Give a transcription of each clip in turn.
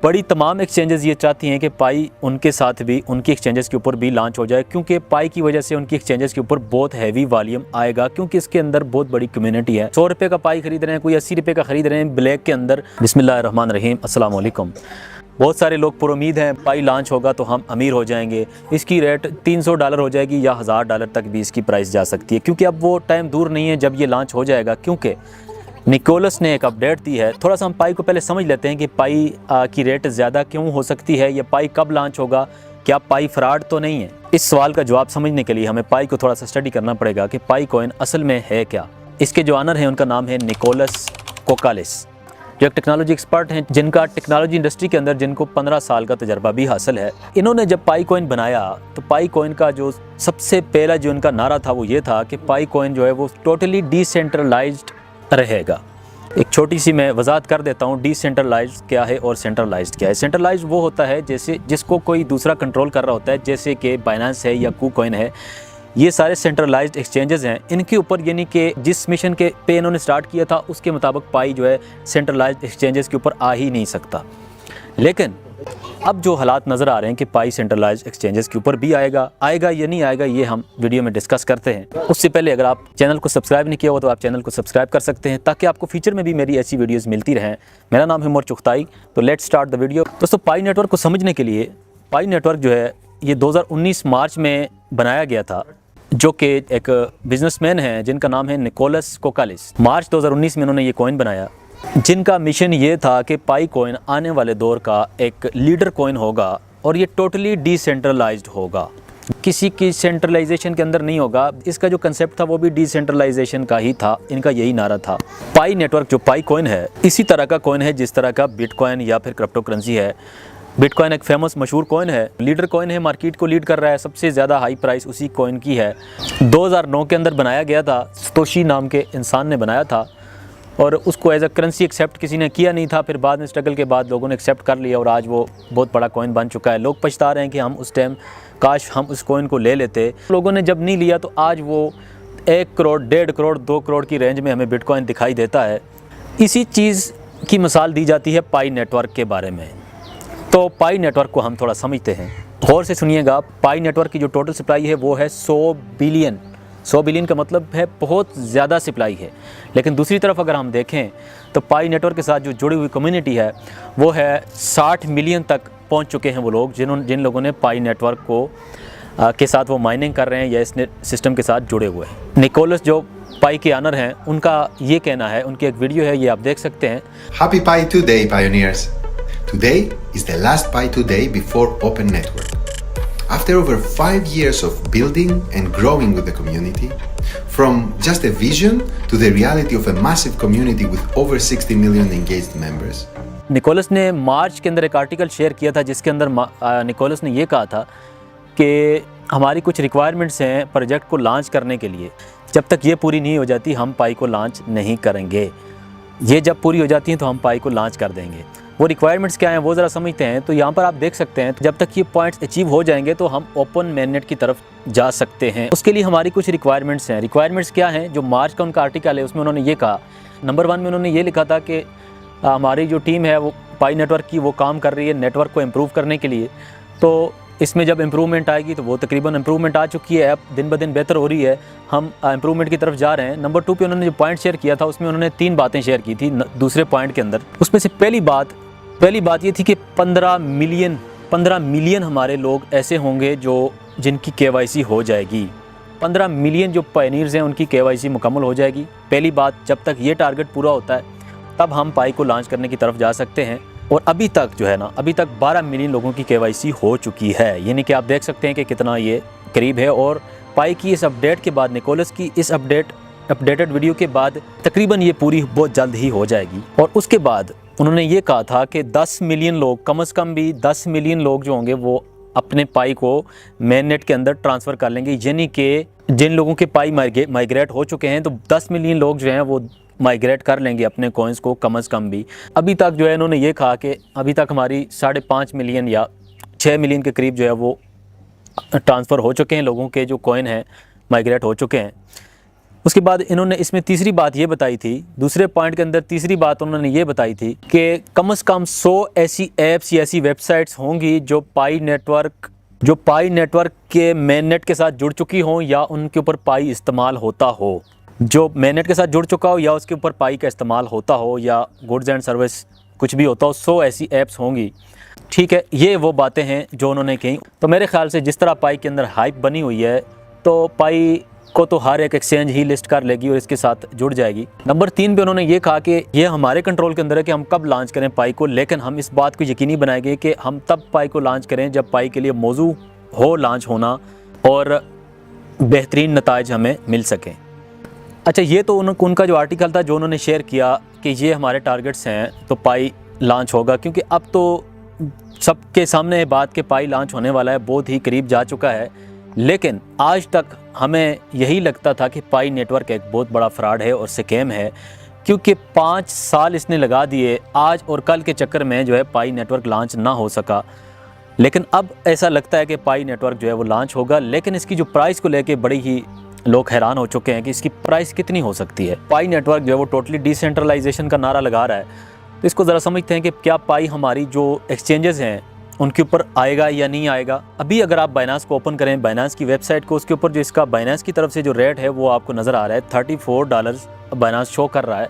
बड़ी तमाम एक्सचेंजेस ये चाहती हैं कि पाई उनके साथ भी, उनकी एक्सचेंजेस के ऊपर भी लॉन्च हो जाए, क्योंकि पाई की वजह से उनकी एक्सचेंजेस के ऊपर बहुत हैवी वॉल्यूम आएगा, क्योंकि इसके अंदर बहुत बड़ी कम्युनिटी है। 100 रुपये का पाई खरीद रहे हैं, कोई 80 रुपये का खरीद रहे हैं ब्लैक के अंदर। बिस्मिल्लाहिर्रहमानिर्रहीम, अस्सलाम वालेकुम। बहुत सारे लोग पुरुमीद हैं पाई लॉन्च होगा तो हम अमीर हो जाएंगे, इसकी रेट $300 हो जाएगी या $1000 तक भी इसकी प्राइस जा सकती है, क्योंकि अब वो टाइम दूर नहीं है जब ये लॉन्च हो जाएगा। क्योंकि निकोलस ने एक अपडेट दी है। थोड़ा सा हम पाई को पहले समझ लेते हैं कि पाई की रेट ज़्यादा क्यों हो सकती है, ये पाई कब लॉन्च होगा, क्या पाई फ्रॉड तो नहीं है। इस सवाल का जवाब समझने के लिए हमें पाई को थोड़ा सा स्टडी करना पड़ेगा कि पाई कॉइन असल में है क्या। इसके जो ऑनर हैं उनका नाम है निकोलस कोकालिस, जो एक टेक्नोलॉजी एक्सपर्ट हैं, जिनका टेक्नोलॉजी इंडस्ट्री के अंदर जिनको 15 साल का तजर्बा भी हासिल है। इन्होंने जब पाई कॉइन बनाया तो पाई कॉइन का जो सबसे पहला जो इनका नारा था वो ये था कि पाई कॉइन जो है वो टोटली डिसेंट्रलाइज्ड रहेगा। एक छोटी सी मैं वजाहत कर देता हूँ, डिसेंट्रलाइज्ड क्या है और सेंट्रलाइज्ड क्या है। सेंट्रलाइज्ड वो होता है जैसे जिसको कोई दूसरा कंट्रोल कर रहा होता है, जैसे कि बाइनेंस है या KuCoin है। ये सारे सेंट्रलाइज्ड एक्सचेंजेस हैं, इनके ऊपर यानी कि जिस मिशन के पे इन्होंने स्टार्ट किया था उसके मुताबिक पाई जो है सेंट्रलाइज्ड एक्सचेंजेस के ऊपर आ ही नहीं सकता। लेकिन अब जो हालात नज़र आ रहे हैं कि पाई सेंट्रलाइज्ड एक्सचेंजेस के ऊपर भी आएगा या नहीं आएगा, ये हम वीडियो में डिस्कस करते हैं। उससे पहले अगर आप चैनल को सब्सक्राइब नहीं किया हो तो आप चैनल को सब्सक्राइब कर सकते हैं, ताकि आपको फ्यूचर में भी मेरी ऐसी वीडियोज़ मिलती रहें। मेरा नाम है उमर चुगताई। तो लेट्स स्टार्ट द वीडियो। दोस्तों, पाई नेटवर्क को समझने के लिए, पाई नेटवर्क जो है ये 2019 मार्च में बनाया गया था, जो कि एक बिजनेसमैन हैं जिनका नाम है निकोलस कोकालिस। मार्च 2019 में उन्होंने ये कॉइन बनाया, जिनका मिशन ये था कि पाई कॉइन आने वाले दौर का एक लीडर कॉइन होगा और ये टोटली डिसेंट्रलाइज्ड होगा, किसी की सेंट्रलाइजेशन के अंदर नहीं होगा। इसका जो कंसेप्ट था वो भी डिसेंट्रलाइजेशन का ही था, इनका यही नारा था। पाई नेटवर्क जो पाई कॉइन है इसी तरह का कॉइन है जिस तरह का बिटकॉइन या फिर क्रिप्टो करेंसी है। बिटकॉइन एक फेमस मशहूर कॉइन है, लीडर कॉइन है, मार्केट को लीड कर रहा है, सबसे ज़्यादा हाई प्राइस उसी कॉइन की है। 2009 के अंदर बनाया गया था, सतोशी नाम के इंसान ने बनाया था और उसको एज अ करेंसी एक्सेप्ट किसी ने किया नहीं था। फिर बाद में स्ट्रगल के बाद लोगों ने एक्सेप्ट कर लिया और आज वो बहुत बड़ा कॉइन बन चुका है। लोग पछता रहे हैं कि हम उस टाइम काश हम उस कॉइन को ले लेते। लोगों ने जब नहीं लिया तो आज वो 1 करोड़, 1.5 करोड़, 2 करोड़ की रेंज में हमें बिटकॉइन दिखाई देता है। इसी चीज़ की मिसाल दी जाती है पाई नेटवर्क के बारे में। तो पाई नेटवर्क को हम थोड़ा समझते हैं, गौर से सुनिएगा। पाई नेटवर्क की जो टोटल सप्लाई है वो है 100 बिलियन। 100 बिलियन का मतलब है बहुत ज़्यादा सप्लाई है। लेकिन दूसरी तरफ अगर हम देखें तो पाई नेटवर्क के साथ जो जुड़ी हुई कम्युनिटी है वो है 60 मिलियन तक पहुंच चुके हैं वो लोग जिन लोगों ने पाई नेटवर्क को के साथ वो माइनिंग कर रहे हैं या इस सिस्टम के साथ जुड़े हुए हैं। निकोलस जो पाई के ऑनर हैं, उनका ये कहना है, उनकी एक वीडियो है, ये आप देख सकते हैं। Happy Pi 2 Day, pioneers! Today is the last Pi 2 Day before Open Network. After over 5 years of building and growing with the community, from just a vision to the reality of a massive community with over 60 million engaged members. Nicholas ने मार्च के अंदर एक article share किया था जिसके अंदर Nicholas ने ये कहा था कि हमारी कुछ रिक्वायरमेंट्स हैं प्रोजेक्ट को लॉन्च करने के लिए, जब तक ये पूरी नहीं हो जाती हम पाई को लॉन्च नहीं करेंगे। ये जब पूरी हो जाती हैं तो हम पाई को लॉन्च कर देंगे। वो रिक्वायरमेंट्स क्या हैं वो ज़रा समझते हैं। तो यहाँ पर आप देख सकते हैं, जब तक ये पॉइंट्स अचीव हो जाएंगे तो हम ओपन मेननेट की तरफ जा सकते हैं। उसके लिए हमारी कुछ रिक्वायरमेंट्स हैं। रिक्वायरमेंट्स क्या हैं? जो मार्च का उनका आर्टिकल है उसमें उन्होंने ये कहा, नंबर 1 में उन्होंने ये लिखा था कि हमारी जो टीम है वो पाई नेटवर्क की वो काम कर रही है नेटवर्क को इम्प्रूव करने के लिए। तो इसमें जब इम्प्रूवमेंट आएगी तो वो तकरीबन इम्प्रूवमेंट आ चुकी है, अब दिन ब दिन बेहतर हो रही है, हम इम्प्रूवमेंट की तरफ जा रहे हैं। नंबर 2 पे उन्होंने जो पॉइंट शेयर किया था उसमें उन्होंने 3 बातें शेयर की थी दूसरे पॉइंट के अंदर। उसमें से पहली बात ये थी कि 15 मिलियन हमारे लोग ऐसे होंगे जिनकी KYC हो जाएगी। 15 मिलियन जो पायनियर्स हैं उनकी KYC मुकम्मल हो जाएगी। पहली बात, जब तक ये टारगेट पूरा होता है तब हम पाई को लॉन्च करने की तरफ जा सकते हैं। और अभी तक जो है ना, अभी तक 12 मिलियन लोगों की KYC हो चुकी है, यानी कि आप देख सकते हैं कि कितना ये करीब है। और पाई की इस अपडेट के बाद, निकोलस की इस अपडेटेड वीडियो के बाद तकरीबन ये पूरी बहुत जल्द ही हो जाएगी। और उसके बाद उन्होंने ये कहा था कि 10 मिलियन लोग, कम से कम भी 10 मिलियन लोग जो होंगे वो अपने पाई को मेन नेट के अंदर ट्रांसफ़र कर लेंगे। यानी कि जिन लोगों के पाई माइग्रेट हो चुके हैं तो 10 मिलियन लोग जो हैं वो माइग्रेट कर लेंगे अपने कॉइन्स को कम से कम भी। अभी तक जो है इन्होंने ये कहा कि अभी तक हमारी 5.5 मिलियन या 6 मिलियन के करीब जो है वो ट्रांसफ़र हो चुके हैं, लोगों के जो कॉइन हैं माइग्रेट हो चुके हैं। उसके बाद इन्होंने इसमें तीसरी बात ये बताई थी, दूसरे पॉइंट के अंदर तीसरी बात उन्होंने ये बताई थी कि कम से कम 100 ऐसी ऐप्स या ऐसी वेबसाइट्स होंगी जो पाई नेटवर्क के मेन नेट के साथ जुड़ चुकी हों या उनके ऊपर पाई इस्तेमाल होता हो, जो मेन नेट के साथ जुड़ चुका हो या उसके ऊपर पाई का इस्तेमाल होता हो या गुड्स एंड सर्विस कुछ भी होता हो, 100 ऐसी ऐप्स होंगी। ठीक है, ये वो बातें हैं जो उन्होंने कही। तो मेरे ख्याल से जिस तरह पाई के अंदर हाइप बनी हुई है तो पाई को तो हर एक एक्सचेंज ही लिस्ट कर लेगी और इसके साथ जुड़ जाएगी। नंबर 3 पे उन्होंने ये कहा कि ये हमारे कंट्रोल के अंदर है कि हम कब लॉन्च करें पाई को, लेकिन हम इस बात को यकीनी बनाएंगे कि हम तब पाई को लॉन्च करें जब पाई के लिए मौजू हो लॉन्च होना और बेहतरीन नताइज हमें मिल सकें। अच्छा, ये तो उनका जो आर्टिकल था जो उन्होंने शेयर किया कि ये हमारे टारगेट्स हैं तो पाई लॉन्च होगा, क्योंकि अब तो सबके सामने बात के पाई लॉन्च होने वाला है, बहुत ही करीब जा चुका है। लेकिन आज तक हमें यही लगता था कि पाई नेटवर्क एक बहुत बड़ा फ्रॉड है और स्कैम है, क्योंकि 5 साल इसने लगा दिए आज और कल के चक्कर में जो है पाई नेटवर्क लॉन्च ना हो सका। लेकिन अब ऐसा लगता है कि पाई नेटवर्क जो है वो लॉन्च होगा, लेकिन इसकी जो प्राइस को लेके बड़ी ही लोग हैरान हो चुके हैं कि इसकी प्राइस कितनी हो सकती है। पाई नेटवर्क जो है वो टोटली डिसेंट्रलाइजेशन का नारा लगा रहा है, तो इसको ज़रा समझते हैं कि क्या पाई हमारी जो एक्सचेंजेस हैं उनके ऊपर आएगा या नहीं आएगा। अभी अगर आप बाइनांस को ओपन करें, बाइनांस की वेबसाइट को, उसके ऊपर जो इसका बाइनांस की तरफ से जो रेट है वो आपको नज़र आ रहा है, $34 बाइनांस शो कर रहा है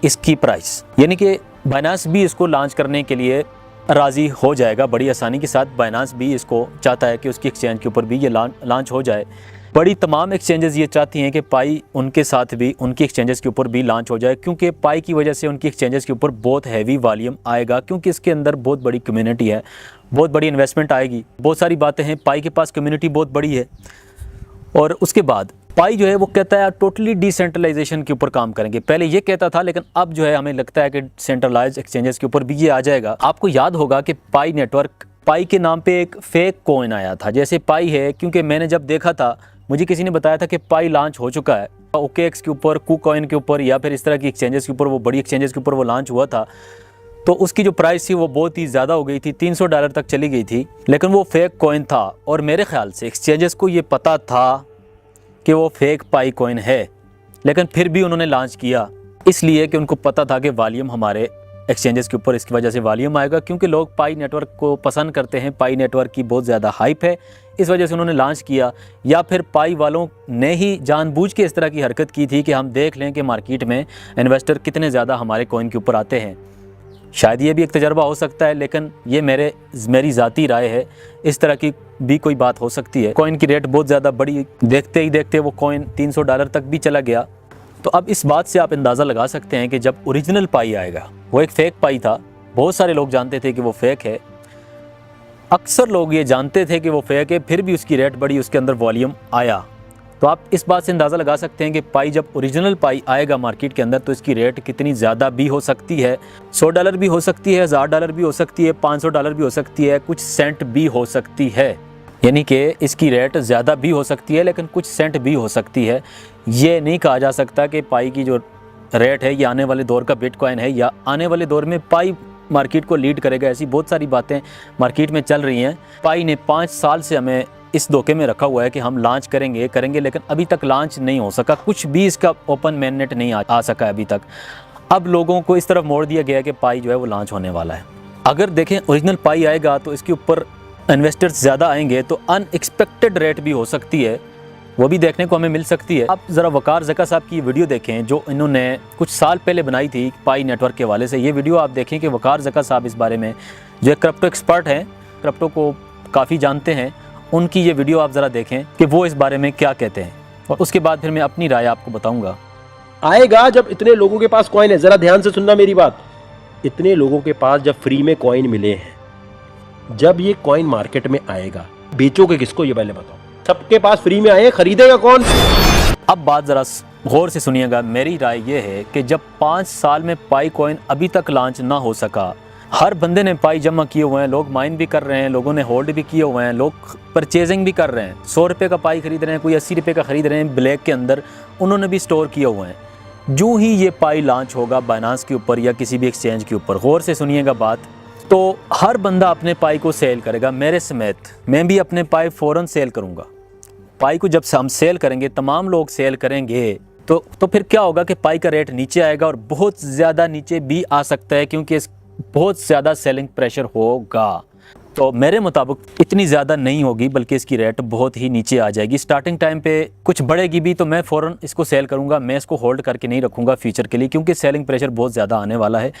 इसकी प्राइस। यानी कि बाइनांस भी इसको लॉन्च करने के लिए राज़ी हो जाएगा बड़ी आसानी के साथ। बाइनांस भी इसको चाहता है कि उसकी एक्सचेंज के ऊपर भी ये लॉन्च हो जाए। बड़ी तमाम एक्सचेंजेस ये चाहती हैं कि पाई उनके साथ भी, उनकी एक्सचेंजेस के ऊपर भी लॉन्च हो जाए, क्योंकि पाई की वजह से उनकी एक्सचेंजेस के ऊपर बहुत हैवी वॉल्यूम आएगा, क्योंकि इसके अंदर बहुत बड़ी कम्युनिटी है, बहुत बड़ी इन्वेस्टमेंट आएगी, बहुत सारी बातें हैं। पाई के पास कम्युनिटी बहुत बड़ी है। और उसके बाद पाई जो है वो कहता है टोटली डिसेंट्रलाइजेशन के ऊपर काम करेंगे। पहले ये कहता था, लेकिन अब जो है हमें लगता है कि सेंट्रलाइज एक्सचेंजेस के ऊपर भी ये आ जाएगा। आपको याद होगा कि पाई नेटवर्क, पाई के नाम पे एक फेक कॉइन आया था जैसे पाई है, क्योंकि मैंने जब देखा था, मुझे किसी ने बताया था कि पाई लॉन्च हो चुका है OKX के ऊपर, KuCoin के ऊपर या फिर इस तरह की एक्सचेंजेस के ऊपर, वो बड़ी एक्सचेंजेस के ऊपर वो लॉन्च हुआ था, तो उसकी जो प्राइस थी वो बहुत ही ज़्यादा हो गई थी, $300 तक चली गई थी, लेकिन वो फेक कॉइन था। और मेरे ख्याल से एक्सचेंजेस को ये पता था कि वो फेक पाई कॉइन है, लेकिन फिर भी उन्होंने लॉन्च किया, इसलिए कि उनको पता था कि वॉल्यूम हमारे एक्सचेंजेस के ऊपर इसकी वजह से वॉल्यूम आएगा, क्योंकि लोग पाई नेटवर्क को पसंद करते हैं, पाई नेटवर्क की बहुत ज़्यादा हाइप है, इस वजह से उन्होंने लॉन्च किया। या फिर पाई वालों ने ही जानबूझ के इस तरह की हरकत की थी कि हम देख लें कि मार्केट में इन्वेस्टर कितने ज़्यादा हमारे कॉइन के ऊपर आते हैं। शायद ये भी एक तजर्बा हो सकता है, लेकिन ये मेरी ज़ाती राय है, इस तरह की भी कोई बात हो सकती है। कॉइन की रेट बहुत ज़्यादा बड़ी, देखते ही देखते वो कॉइन $300 तक भी चला गया। तो अब इस बात से आप अंदाज़ा लगा सकते हैं कि जब ओरिजिनल पाई आएगा, वो एक फ़ेक पाई था, बहुत सारे लोग जानते थे कि वो फ़ेक है, अक्सर लोग ये जानते थे कि वो फ़ेक है, फिर भी उसकी रेट बढ़ी, उसके अंदर वॉल्यूम आया। तो आप इस बात से अंदाज़ा लगा सकते हैं कि पाई जब ओरिजिनल पाई आएगा मार्केट के अंदर तो इसकी रेट कितनी ज़्यादा भी हो सकती है। $100 भी हो सकती है, $1000 भी हो सकती है, $500 भी हो सकती है, कुछ सेंट भी हो सकती है। यानी कि इसकी रेट ज़्यादा भी हो सकती है, लेकिन कुछ सेंट भी हो सकती है। ये नहीं कहा जा सकता कि पाई की जो रेट है ये आने वाले दौर का बिटकॉइन है या आने वाले दौर में पाई मार्केट को लीड करेगा। ऐसी बहुत सारी बातें मार्केट में चल रही हैं। पाई ने 5 साल से हमें इस धोखे में रखा हुआ है कि हम लॉन्च करेंगे, लेकिन अभी तक लॉन्च नहीं हो सका, कुछ भी इसका ओपन मेन नेट नहीं आ सका अभी तक। अब लोगों को इस तरफ मोड़ दिया गया कि पाई जो है वो लॉन्च होने वाला है। अगर देखें ओरिजिनल पाई आएगा तो इसके ऊपर इन्वेस्टर्स ज़्यादा आएंगे, तो अनएक्सपेक्टेड रेट भी हो सकती है, वो भी देखने को हमें मिल सकती है। आप ज़रा वकार ज़का साहब की वीडियो देखें जो इन्होंने कुछ साल पहले बनाई थी पाई नेटवर्क के हवाले से। ये वीडियो आप देखें कि वकार ज़का साहब इस बारे में, जो एक क्रिप्टो एक्सपर्ट हैं, क्रिप्टो को काफ़ी जानते हैं, उनकी ये वीडियो आप ज़रा देखें कि वो इस बारे में क्या कहते हैं, और उसके बाद फिर मैं अपनी राय आपको बताऊँगा। आएगा जब इतने लोगों के पास कॉइन है, ज़रा ध्यान से सुनना मेरी बात, इतने लोगों के पास जब फ्री में कॉइन मिले हैं, जब ये कॉइन मार्केट में आएगा, बेचोगे किसको ये पहले बताओ। सबके पास फ्री में आए, खरीदेगा कौन? अब बात ज़रा गौर से सुनिएगा। मेरी राय ये है कि जब 5 साल में पाई कॉइन अभी तक लॉन्च ना हो सका, हर बंदे ने पाई जमा किए हुए हैं, लोग माइन भी कर रहे हैं, लोगों ने होल्ड भी किए हुए हैं, लोग परचेजिंग भी कर रहे हैं, $100 का पाई खरीद रहे हैं, कोई $80 का खरीद रहे हैं ब्लैक के अंदर, उन्होंने भी स्टोर किए हुए हैं। जो ही ये पाई लॉन्च होगा बाइनांस के ऊपर या किसी भी एक्सचेंज के ऊपर, गौर से सुनिएगा बात, तो हर बंदा अपने पाई को सेल करेगा, मेरे समेत। मैं भी अपने पाई फ़ौरन सेल करूँगा। पाई को जब हम सेल करेंगे, तमाम लोग सेल करेंगे, तो फिर क्या होगा कि पाई का रेट नीचे आएगा और बहुत ज़्यादा नीचे भी आ सकता है, क्योंकि बहुत ज़्यादा सेलिंग प्रेशर होगा। तो मेरे मुताबिक इतनी ज़्यादा नहीं होगी, बल्कि इसकी रेट बहुत ही नीचे आ जाएगी। स्टार्टिंग टाइम पे कुछ बढ़ेगी भी तो मैं फ़ौरन इसको सेल करूँगा, मैं इसको होल्ड करके नहीं रखूँगा फ्यूचर के लिए, क्योंकि सेलिंग प्रेशर बहुत ज़्यादा आने वाला है।